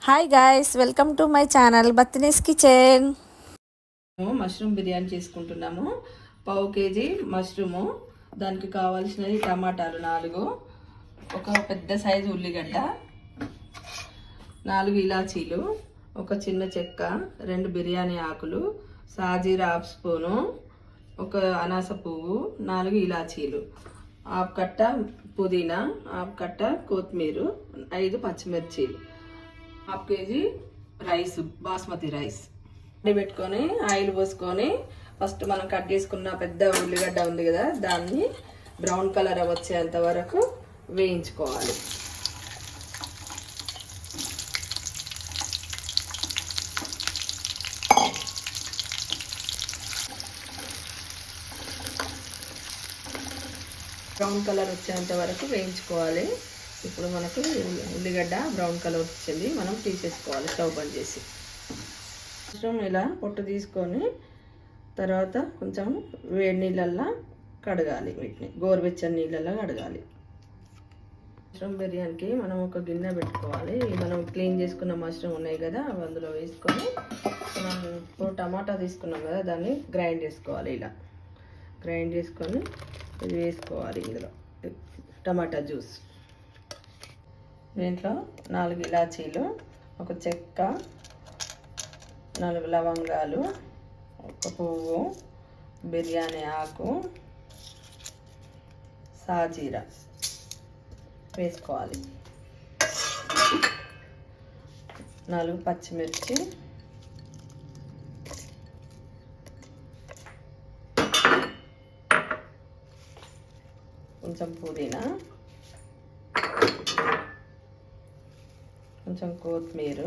Hi guys, welcome to my channel Battini's kitchen. Mushroom biryani చేసుకుంటున్నాము. పావు KG mushroom, దానికి కావాల్సినవి టమాటాలు 4, ఒక పెద్ద సైజు ఉల్లిగడ్డ, 4 ఇలాచీలు, ఒక చిన్న చెక్క, 2 బిర్యానీ ఆకులు, సాజీరా హాఫ్ స్పూను, ఒక అనాస పువ్వు, 4 ఇలాచీలు, హాఫ్ కట్ట పుదీనా, హాఫ్ కట్ట కొత్తిమీర, 5 పచ్చిమిర్చీలు, half kg rice, basmati rice పెట్టుకొని ఆయిల్ పోసుకొని ఫస్ట్ మనం కట్ చేసుకున్న పెద్ద ఉల్లిగడ్డ ఉంది కదా, దాన్ని బ్రౌన్ కలర్ వచ్చేంత వరకు వేయించుకోవాలి. బ్రౌన్ కలర్ వచ్చేంత వరకు వేయించుకోవాలి. ఇప్పుడు మనకు ఉల్లిగడ్డ బ్రౌన్ కలర్ వచ్చింది, మనం తీసేసుకోవాలి స్టవ్ బంద్ చేసి. మష్రూమ్ ఇలా పొట్టు తీసుకొని తర్వాత కొంచెం వేడి నీళ్ళల్లో కడగాలి, వీటిని గోరువెచ్చని నీళ్ళల్లో కడగాలి. మష్రూమ్ బిర్యానీకి మనం ఒక గిన్నె పెట్టుకోవాలి. మనం క్లీన్ చేసుకున్న మష్రూమ్ ఉన్నాయి కదా, అవి అందులో వేసుకొని మనం ఇప్పుడు టమాటా తీసుకున్నాం కదా, దాన్ని గ్రైండ్ చేసుకోవాలి. ఇలా గ్రైండ్ చేసుకొని ఇది వేసుకోవాలి. ఇందులో టమాటా జ్యూస్, దీంట్లో 4 ఇలాచీలు, ఒక చెక్క, 4 లవంగాలు, ఒక పువ్వు, బిర్యానీ ఆకు, సాజీరా వేసుకోవాలి, 4 పచ్చిమిర్చి, కొంచెం పుదీనా, కొంచెం కొత్తిమీర,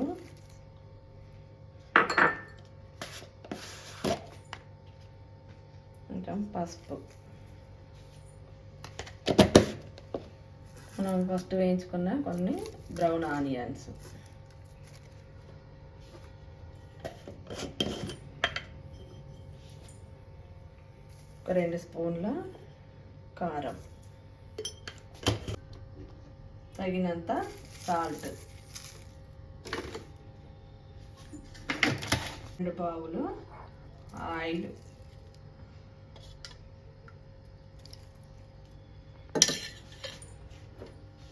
కొంచెం పసుపు. మనం ఫస్ట్ వేయించుకున్న కొన్ని బ్రౌన్ ఆనియన్స్, ఒక 2 స్పూన్ల కారం, తగినంత సాల్ట్, 2 పావులు ఆయిల్,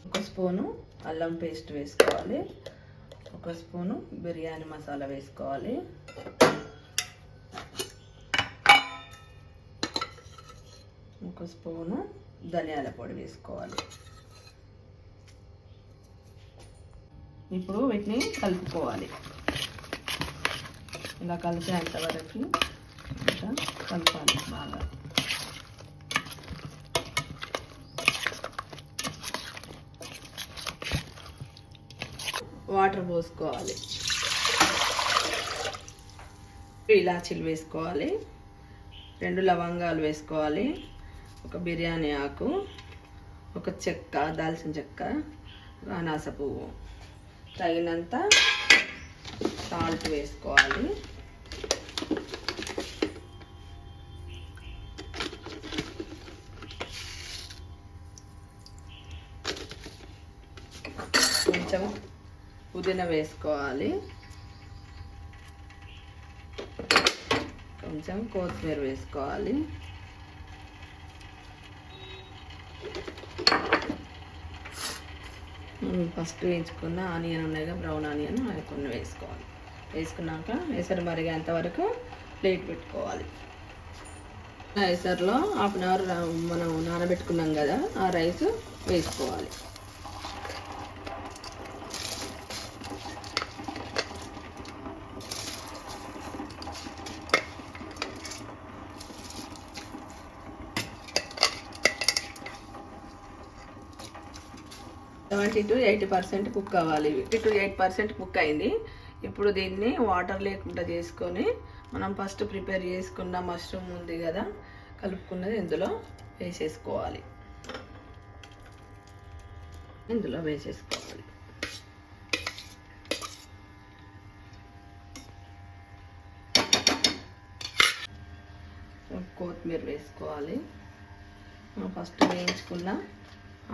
ఒక స్పూను అల్లం పేస్ట్ వేసుకోవాలి, ఒక స్పూను బిర్యానీ మసాలా వేసుకోవాలి, ఒక స్పూను ధనియాల పొడి వేసుకోవాలి. ఇప్పుడు వీటిని కలుపుకోవాలి. ఇలా కలిసేంత వరకు ఇంకా కలపాలి బాగా. వాటర్ పోసుకోవాలి, ఇలాచీలు వేసుకోవాలి, 2 లవంగాలు వేసుకోవాలి, ఒక బిర్యానీ ఆకు, ఒక చెక్క, దాల్చిన చెక్క, అనాస పువ్వు, తగినంత సాల్ట్ వేసుకోవాలి. కొంచెం పుదీనా వేసుకోవాలి, కొంచెం కొత్తిమీర వేసుకోవాలి, ఫస్ట్ వేయించుకున్న ఆనియన్ ఉన్నాయి కదా, బ్రౌన్ ఆనియన్, అవి కొన్ని వేసుకోవాలి. వేసుకున్నాక ఎసరు మరిగేంత వరకు ప్లేట్ పెట్టుకోవాలి. ఎసరులో హాఫ్ అన్ అవర్ మనం నానబెట్టుకున్నాం కదా, ఆ రైస్ వేసుకోవాలి. సెవెంటీ టు 80% కుక్ అవ్వాలి. 58% కుక్ అయింది. ఇప్పుడు దీన్ని వాటర్ లేకుండా చేసుకొని మనం ఫస్ట్ ప్రిపేర్ చేసుకున్న మష్రూమ్ ఉంది కదా, కలుపుకున్నది ఇందులో వేసేసుకోవాలి. కొత్తిమీర వేసుకోవాలి, ఫస్ట్ వేయించుకున్న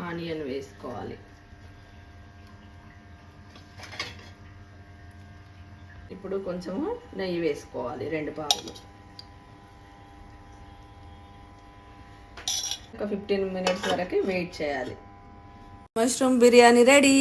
ఆనియన్ వేసుకోవాలి, ఇప్పుడు కొంచెము నెయ్యి వేసుకోవాలి, 2 పావులు. ఒక 15 మినిట్స్ వరకు వెయిట్ చేయాలి. Mushroom biryani ready.